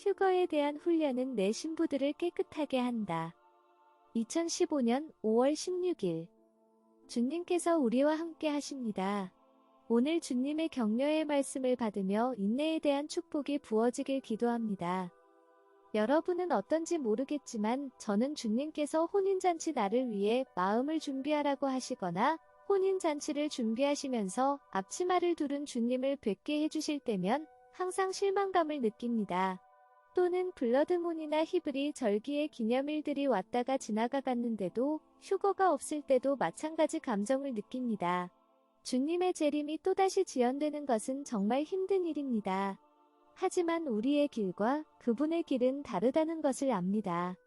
휴거에 대한 훈련은 내 신부들을 깨끗하게 한다. 2015년 5월 16일 주님께서 우리와 함께 하십니다. 오늘 주님의 격려의 말씀을 받으며 인내에 대한 축복이 부어지길 기도합니다. 여러분은 어떤지 모르겠지만 저는 주님께서 혼인잔치 날을 위해 마음을 준비하라고 하시거나 혼인잔치를 준비하시면서 앞치마를 두른 주님을 뵙게 해주실 때면 항상 실망감을 느낍니다. 또는 블러드문이나 히브리 절기의 기념일들이 왔다가 지나가갔는데도 휴거가 없을 때도 마찬가지 감정을 느낍니다. 주님의 재림이 또다시 지연되는 것은 정말 힘든 일입니다. 하지만 우리의 길과 그분의 길은 다르다는 것을 압니다.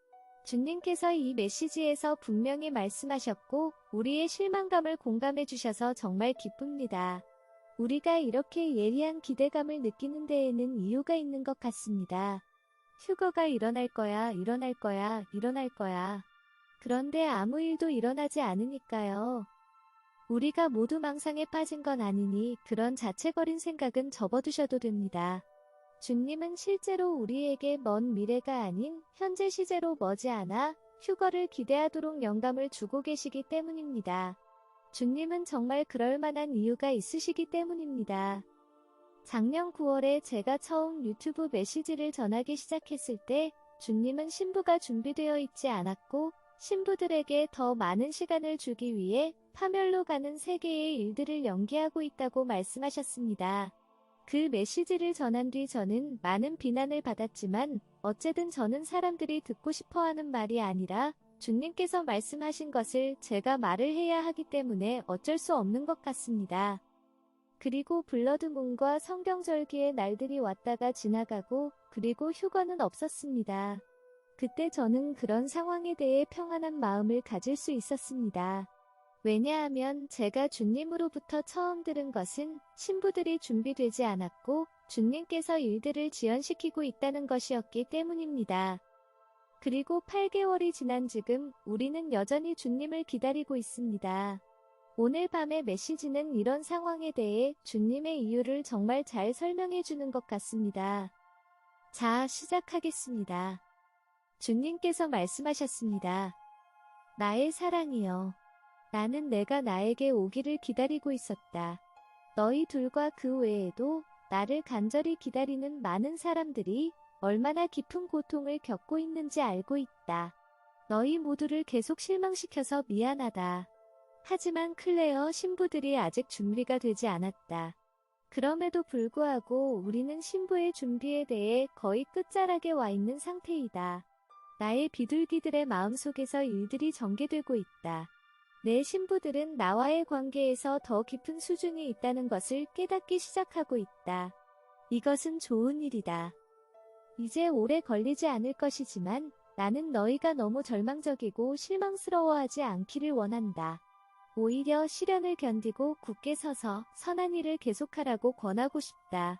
주님께서 이 메시지에서 분명히 말씀하셨고 우리의 실망감을 공감해 주셔서 정말 기쁩니다. 우리가 이렇게 예리한 기대감을 느끼는 데에는 이유가 있는 것 같습니다. 휴거가 일어날 거야, 일어날 거야, 일어날 거야. 그런데 아무 일도 일어나지 않으니까요. 우리가 모두 망상에 빠진 건 아니니 그런 자책거린 생각은 접어두셔도 됩니다. 주님은 실제로 우리에게 먼 미래가 아닌 현재 시제로 머지않아 휴거를 기대하도록 영감을 주고 계시기 때문입니다. 주님은 정말 그럴 만한 이유가 있으시기 때문입니다. 작년 9월에 제가 처음 유튜브 메시지를 전하기 시작했을 때 주님은 신부가 준비되어 있지 않았고 신부들에게 더 많은 시간을 주기 위해 파멸로 가는 세계의 일들을 연기하고 있다고 말씀하셨습니다. 그 메시지를 전한 뒤 저는 많은 비난을 받았지만 어쨌든 저는 사람들이 듣고 싶어하는 말이 아니라 주님께서 말씀하신 것을 제가 말을 해야 하기 때문에 어쩔 수 없는 것 같습니다. 그리고 블러드문과 성경절기의 날들이 왔다가 지나가고 그리고 휴거는 없었습니다. 그때 저는 그런 상황에 대해 평안한 마음을 가질 수 있었습니다. 왜냐하면 제가 주님으로부터 처음 들은 것은 신부들이 준비되지 않았고 주님께서 일들을 지연시키고 있다는 것이었기 때문입니다. 그리고 8개월이 지난 지금 우리는 여전히 주님을 기다리고 있습니다. 오늘 밤의 메시지는 이런 상황에 대해 주님의 이유를 정말 잘 설명해 주는 것 같습니다. 자, 시작하겠습니다. 주님께서 말씀하셨습니다. 나의 사랑이여. 나는 내가 나에게 오기를 기다리고 있었다. 너희 둘과 그 외에도 나를 간절히 기다리는 많은 사람들이 얼마나 깊은 고통을 겪고 있는지 알고 있다. 너희 모두를 계속 실망시켜서 미안하다. 하지만 클레어 신부들이 아직 준비가 되지 않았다. 그럼에도 불구하고 우리는 신부의 준비에 대해 거의 끝자락에 와 있는 상태이다. 나의 비둘기들의 마음속에서 일들이 전개되고 있다. 내 신부들은 나와의 관계에서 더 깊은 수준이 있다는 것을 깨닫기 시작하고 있다. 이것은 좋은 일이다. 이제 오래 걸리지 않을 것이지만 나는 너희가 너무 절망적이고 실망스러워하지 않기를 원한다. 오히려 시련을 견디고 굳게 서서 선한 일을 계속하라고 권하고 싶다.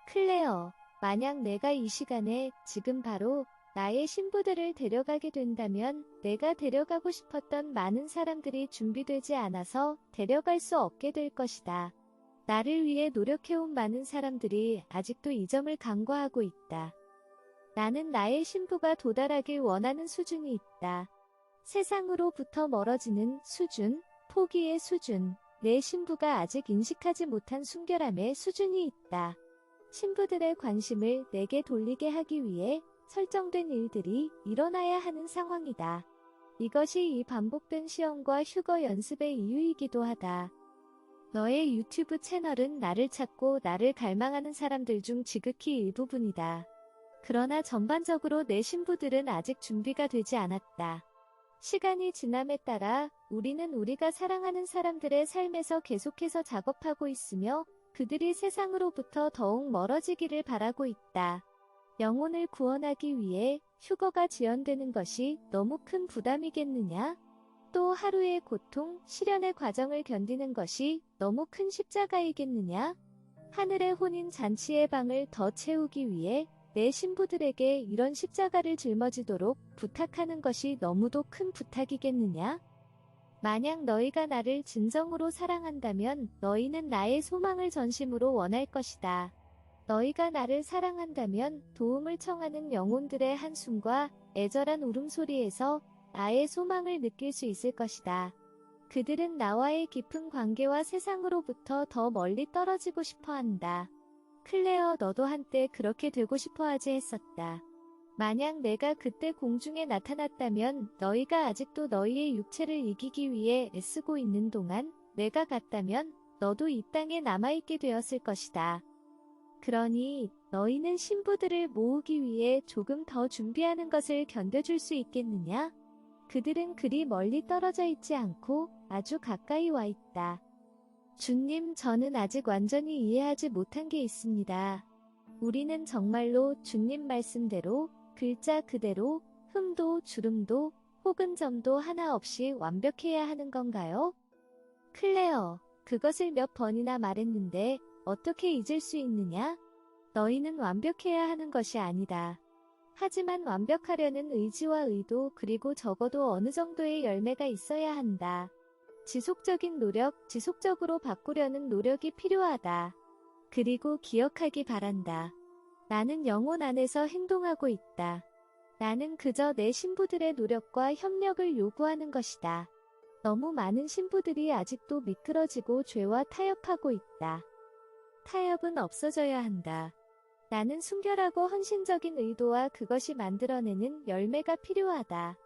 클레어, 만약 내가 이 시간에 지금 바로 나의 신부들을 데려가게 된다면 내가 데려가고 싶었던 많은 사람들이 준비되지 않아서 데려갈 수 없게 될 것이다. 나를 위해 노력해온 많은 사람들이 아직도 이 점을 간과하고 있다. 나는 나의 신부가 도달하길 원하는 수준이 있다. 세상으로부터 멀어지는 수준, 포기의 수준, 내 신부가 아직 인식하지 못한 순결함의 수준이 있다. 신부들의 관심을 내게 돌리게 하기 위해 설정된 일들이 일어나야 하는 상황이다. 이것이 이 반복된 시험과 휴거 연습의 이유이기도 하다. 너의 유튜브 채널은 나를 찾고 나를 갈망하는 사람들 중 지극히 일부분이다. 그러나 전반적으로 내 신부들은 아직 준비가 되지 않았다. 시간이 지남에 따라 우리는 우리가 사랑하는 사람들의 삶에서 계속해서 작업하고 있으며 그들이 세상으로부터 더욱 멀어지기를 바라고 있다. 영혼을 구원하기 위해 휴거가 지연되는 것이 너무 큰 부담이겠느냐? 또 하루의 고통, 시련의 과정을 견디는 것이 너무 큰 십자가이겠느냐? 하늘의 혼인 잔치의 방을 더 채우기 위해 내 신부들에게 이런 십자가를 짊어지도록 부탁하는 것이 너무도 큰 부탁이겠느냐? 만약 너희가 나를 진정으로 사랑한다면 너희는 나의 소망을 전심으로 원할 것이다. 너희가 나를 사랑한다면 도움을 청하는 영혼들의 한숨과 애절한 울음소리에서 나의 소망을 느낄 수 있을 것이다. 그들은 나와의 깊은 관계와 세상으로부터 더 멀리 떨어지고 싶어 한다. 클레어, 너도 한때 그렇게 되고 싶어 하지 했었다. 만약 내가 그때 공중에 나타났다면 너희가 아직도 너희의 육체를 이기기 위해 애쓰고 있는 동안 내가 갔다면 너도 이 땅에 남아있게 되었을 것이다. 그러니 너희는 신부들을 모으기 위해 조금 더 준비하는 것을 견뎌줄 수 있겠느냐? 그들은 그리 멀리 떨어져 있지 않고 아주 가까이 와 있다. 주님, 저는 아직 완전히 이해하지 못한 게 있습니다. 우리는 정말로 주님 말씀대로 글자 그대로 흠도 주름도 혹은 점도 하나 없이 완벽해야 하는 건가요? 클레어, 그것을 몇 번이나 말했는데 어떻게 잊을 수 있느냐? 너희는 완벽해야 하는 것이 아니다. 하지만 완벽하려는 의지와 의도 그리고 적어도 어느 정도의 열매가 있어야 한다. 지속적인 노력, 지속적으로 바꾸려는 노력이 필요하다. 그리고 기억하기 바란다. 나는 영혼 안에서 행동하고 있다. 나는 그저 내 신부들의 노력과 협력을 요구하는 것이다. 너무 많은 신부들이 아직도 미끄러지고 죄와 타협하고 있다. 타협은 없어져야 한다. 나는 순결하고 헌신적인 의도와 그것이 만들어내는 열매가 필요하다.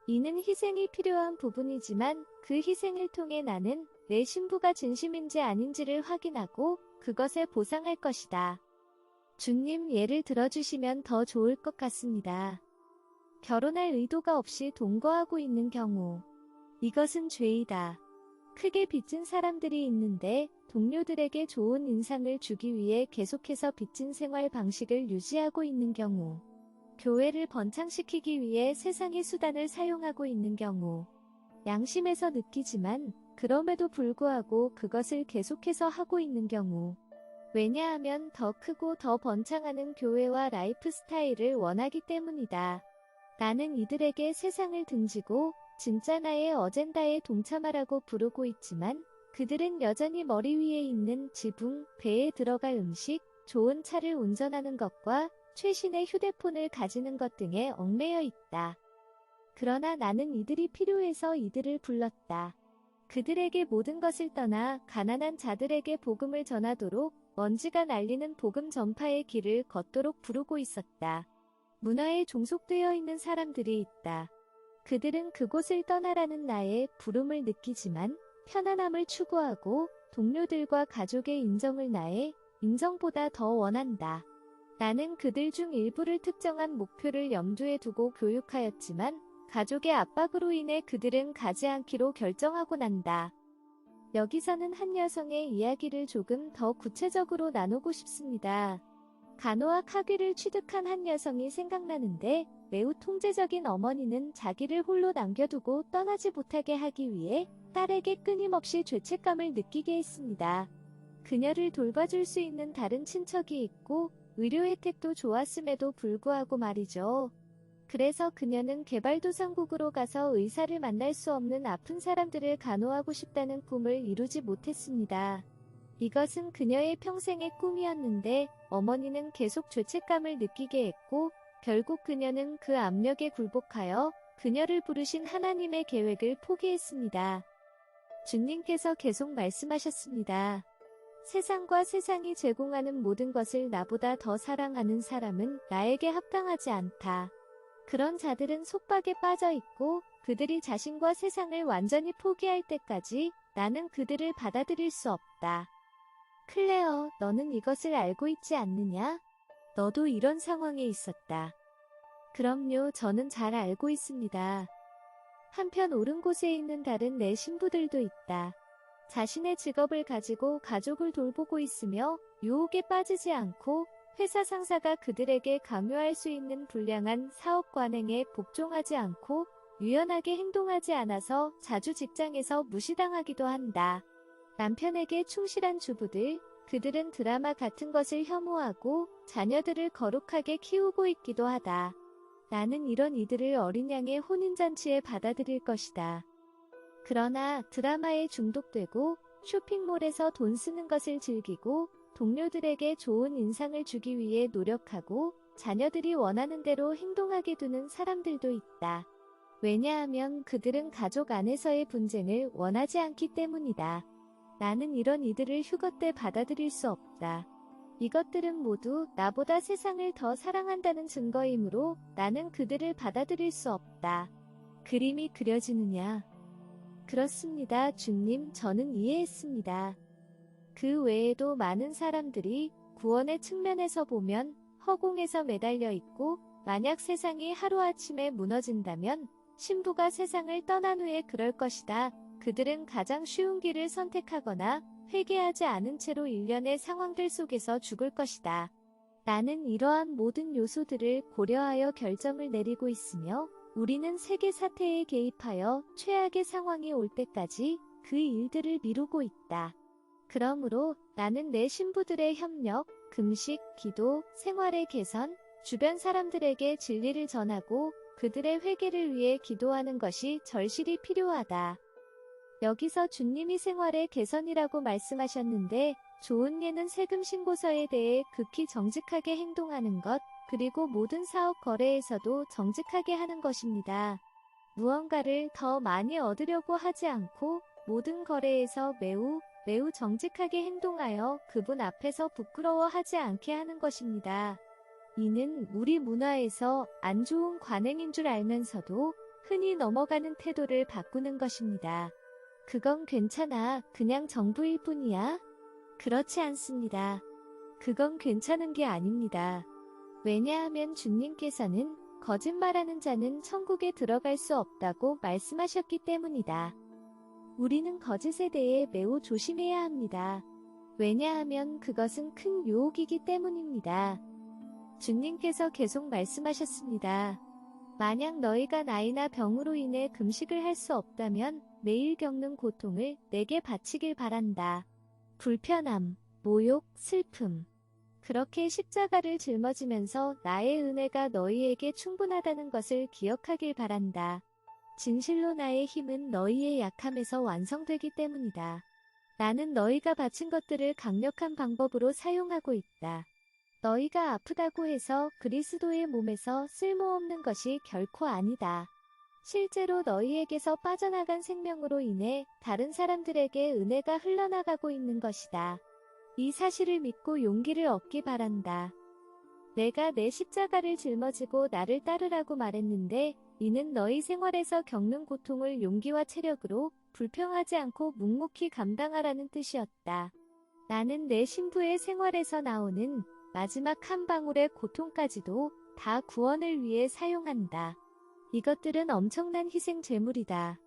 이는 희생이 필요한 부분이지만 그 희생을 통해 나는 내 신부가 진심인지 아닌지를 확인하고 그것에 보상할 것이다. 주님, 예를 들어주시면 더 좋을 것 같습니다. 결혼할 의도가 없이 동거하고 있는 경우. 이것은 죄이다. 크게 빚진 사람들이 있는데 동료들에게 좋은 인상을 주기 위해 계속해서 빚진 생활 방식을 유지하고 있는 경우. 교회를 번창시키기 위해 세상의 수단을 사용하고 있는 경우. 양심에서 느끼지만 그럼에도 불구하고 그것을 계속해서 하고 있는 경우. 왜냐하면 더 크고 더 번창하는 교회와 라이프 스타일을 원하기 때문이다. 나는 이들에게 세상을 등지고 진짜 나의 어젠다에 동참하라고 부르고 있지만 그들은 여전히 머리 위에 있는 지붕, 배에 들어갈 음식, 좋은 차를 운전하는 것과 최신의 휴대폰을 가지는 것 등에 얽매여 있다. 그러나 나는 이들이 필요해서 이들을 불렀다. 그들에게 모든 것을 떠나 가난한 자들에게 복음을 전하도록 먼지가 날리는 복음 전파의 길을 걷도록 부르고 있었다. 문화에 종속되어 있는 사람들이 있다. 그들은 그곳을 떠나라는 나의 부름을 느끼지만 편안함을 추구하고 동료들과 가족의 인정을 나의 인정보다 더 원한다. 나는 그들 중 일부를 특정한 목표를 염두에 두고 교육하였지만 가족의 압박으로 인해 그들은 가지 않기로 결정하고 난다. 여기서는 한 여성의 이야기를 조금 더 구체적으로 나누고 싶습니다. 간호학 학위를 취득한 한 여성이 생각나는데 매우 통제적인 어머니는 자기를 홀로 남겨두고 떠나지 못하게 하기 위해 딸에게 끊임없이 죄책감을 느끼게 했습니다. 그녀를 돌봐줄 수 있는 다른 친척이 있고 의료 혜택도 좋았음에도 불구하고 말이죠. 그래서 그녀는 개발도상국으로 가서 의사를 만날 수 없는 아픈 사람들을 간호하고 싶다는 꿈을 이루지 못했습니다. 이것은 그녀의 평생의 꿈이었는데 어머니는 계속 죄책감을 느끼게 했고 결국 그녀는 그 압력에 굴복하여 그녀를 부르신 하나님의 계획을 포기했습니다. 주님께서 계속 말씀하셨습니다. 세상과 세상이 제공하는 모든 것을 나보다 더 사랑하는 사람은 나에게 합당하지 않다. 그런 자들은 속박에 빠져 있고 그들이 자신과 세상을 완전히 포기할 때까지 나는 그들을 받아들일 수 없다. 클레어, 너는 이것을 알고 있지 않느냐? 너도 이런 상황에 있었다. 그럼요, 저는 잘 알고 있습니다. 한편 옳은 곳에 있는 다른 내 신부들도 있다. 자신의 직업을 가지고 가족을 돌보고 있으며 유혹에 빠지지 않고 회사 상사가 그들에게 강요할 수 있는 불량한 사업 관행에 복종하지 않고 유연하게 행동하지 않아서 자주 직장에서 무시당하기도 한다. 남편에게 충실한 주부들, 그들은 드라마 같은 것을 혐오하고 자녀들을 거룩하게 키우고 있기도 하다. 나는 이런 이들을 어린 양의 혼인잔치에 받아들일 것이다. 그러나 드라마에 중독되고 쇼핑몰에서 돈 쓰는 것을 즐기고 동료들에게 좋은 인상을 주기 위해 노력하고 자녀들이 원하는 대로 행동하게 두는 사람들도 있다. 왜냐하면 그들은 가족 안에서의 분쟁을 원하지 않기 때문이다. 나는 이런 이들을 휴거 때 받아들일 수 없다. 이것들은 모두 나보다 세상을 더 사랑한다는 증거이므로 나는 그들을 받아들일 수 없다. 그림이 그려지느냐? 그렇습니다, 주님. 저는 이해했습니다. 그 외에도 많은 사람들이 구원의 측면에서 보면 허공에서 매달려 있고, 만약 세상이 하루아침에 무너진다면 신부가 세상을 떠난 후에 그럴 것이다. 그들은 가장 쉬운 길을 선택하거나 회개하지 않은 채로 일련의 상황들 속에서 죽을 것이다. 나는 이러한 모든 요소들을 고려하여 결정을 내리고 있으며, 우리는 세계 사태에 개입하여 최악의 상황이 올 때까지 그 일들을 미루고 있다. 그러므로 나는 내 신부들의 협력, 금식, 기도, 생활의 개선, 주변 사람들에게 진리를 전하고 그들의 회개를 위해 기도하는 것이 절실히 필요하다. 여기서 주님이 생활의 개선이라고 말씀하셨는데, 좋은 예는 세금 신고서에 대해 극히 정직하게 행동하는 것, 그리고 모든 사업 거래에서도 정직하게 하는 것입니다. 무언가를 더 많이 얻으려고 하지 않고 모든 거래에서 매우 정직하게 행동하여 그분 앞에서 부끄러워하지 않게 하는 것입니다. 이는 우리 문화에서 안 좋은 관행인 줄 알면서도 흔히 넘어가는 태도를 바꾸는 것입니다. 그건 괜찮아. 그냥 정부일 뿐이야? 그렇지 않습니다. 그건 괜찮은 게 아닙니다. 왜냐하면 주님께서는 거짓말하는 자는 천국에 들어갈 수 없다고 말씀하셨기 때문이다. 우리는 거짓에 대해 매우 조심해야 합니다. 왜냐하면 그것은 큰 유혹이기 때문입니다. 주님께서 계속 말씀하셨습니다. 만약 너희가 나이나 병으로 인해 금식을 할 수 없다면 매일 겪는 고통을 내게 바치길 바란다. 불편함, 모욕, 슬픔. 그렇게 십자가를 짊어지면서 나의 은혜가 너희에게 충분하다는 것을 기억하길 바란다. 진실로 나의 힘은 너희의 약함에서 완성되기 때문이다. 나는 너희가 바친 것들을 강력한 방법으로 사용하고 있다. 너희가 아프다고 해서 그리스도의 몸에서 쓸모없는 것이 결코 아니다. 실제로 너희에게서 빠져나간 생명으로 인해 다른 사람들에게 은혜가 흘러나가고 있는 것이다. 이 사실을 믿고 용기를 얻기 바란다. 내가 내 십자가를 짊어지고 나를 따르라고 말했는데, 이는 너희 생활에서 겪는 고통을 용기와 체력으로 불평하지 않고 묵묵히 감당하라는 뜻이었다. 나는 내 신부의 생활에서 나오는 마지막 한 방울의 고통까지도 다 구원을 위해 사용한다. 이것들은 엄청난 희생 제물이다.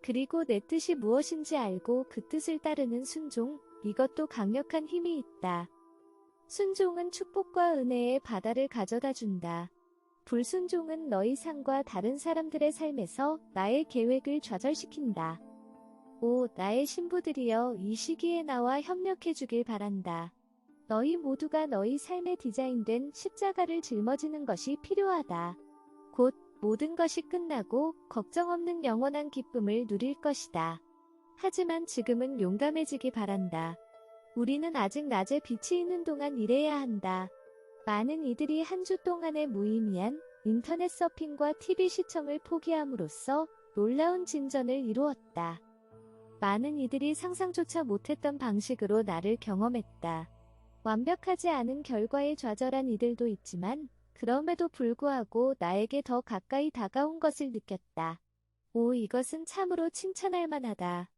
그리고 내 뜻이 무엇인지 알고 그 뜻을 따르는 순종, 이것도 강력한 힘이 있다. 순종은 축복과 은혜의 바다를 가져다 준다. 불순종은 너희 삶과 다른 사람들의 삶에서 나의 계획을 좌절시킨다. 오, 나의 신부들이여, 이 시기에 나와 협력해 주길 바란다. 너희 모두가 너희 삶에 디자인된 십자가를 짊어지는 것이 필요하다. 곧 모든 것이 끝나고 걱정 없는 영원한 기쁨을 누릴 것이다. 하지만 지금은 용감해지기 바란다. 우리는 아직 낮에 빛이 있는 동안 일해야 한다. 많은 이들이 한 주 동안의 무의미한 인터넷 서핑과 TV 시청을 포기함으로써 놀라운 진전을 이루었다. 많은 이들이 상상조차 못했던 방식으로 나를 경험했다. 완벽하지 않은 결과에 좌절한 이들도 있지만, 그럼에도 불구하고 나에게 더 가까이 다가온 것을 느꼈다. 오, 이것은 참으로 칭찬할 만하다.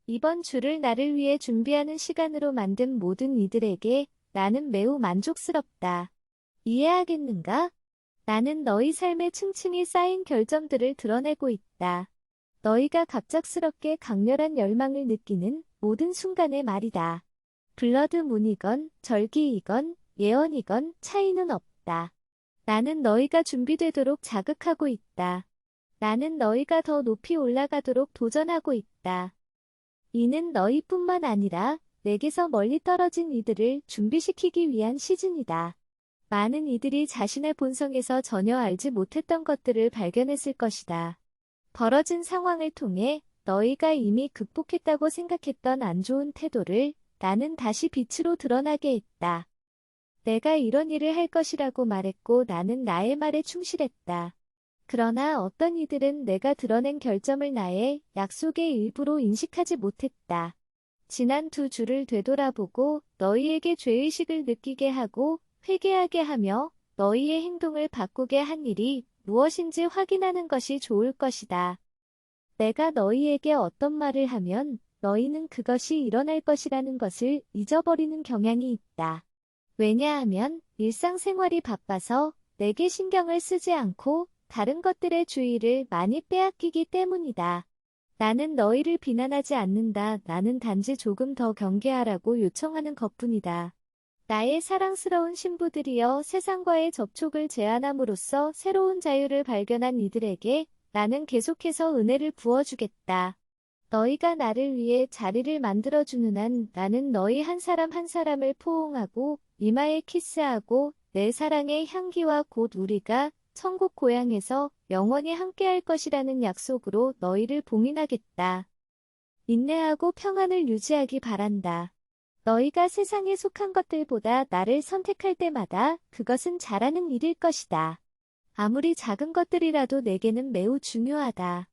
이번 주를 나를 위해 준비하는 시간으로 만든 모든 이들에게 나는 매우 만족스럽다. 이해하겠는가? 나는 너희 삶에 층층이 쌓인 결점들을 드러내고 있다. 너희가 갑작스럽게 강렬한 열망을 느끼는 모든 순간의 말이다. 블러드문이건 절기이건 예언이건 차이는 없다. 나는 너희가 준비되도록 자극하고 있다. 나는 너희가 더 높이 올라가도록 도전하고 있다. 이는 너희뿐만 아니라 내게서 멀리 떨어진 이들을 준비시키기 위한 시즌이다. 많은 이들이 자신의 본성에서 전혀 알지 못했던 것들을 발견했을 것이다. 벌어진 상황을 통해 너희가 이미 극복했다고 생각했던 안 좋은 태도를 나는 다시 빛으로 드러나게 했다. 내가 이런 일을 할 것이라고 말했고 나는 나의 말에 충실했다. 그러나 어떤 이들은 내가 드러낸 결점을 나의 약속의 일부로 인식하지 못했다. 지난 2주를 되돌아보고 너희에게 죄의식을 느끼게 하고 회개하게 하며 너희의 행동을 바꾸게 한 일이 무엇인지 확인하는 것이 좋을 것이다. 내가 너희에게 어떤 말을 하면 너희는 그것이 일어날 것이라는 것을 잊어버리는 경향이 있다. 왜냐하면 일상생활이 바빠서 내게 신경을 쓰지 않고 다른 것들의 주의를 많이 빼앗기기 때문이다. 나는 너희를 비난하지 않는다. 나는 단지 조금 더 경계하라고 요청하는 것뿐이다. 나의 사랑스러운 신부들이여, 세상과의 접촉을 제한함으로써 새로운 자유를 발견한 이들에게 나는 계속해서 은혜를 부어주겠다. 너희가 나를 위해 자리를 만들어주는 한 나는 너희 한 사람 한 사람을 포옹하고 이마에 키스하고 내 사랑의 향기와 곧 우리가 천국 고향에서 영원히 함께할 것이라는 약속으로 너희를 봉인하겠다. 인내하고 평안을 유지하기 바란다. 너희가 세상에 속한 것들보다 나를 선택할 때마다 그것은 잘하는 일일 것이다. 아무리 작은 것들이라도 내게는 매우 중요하다.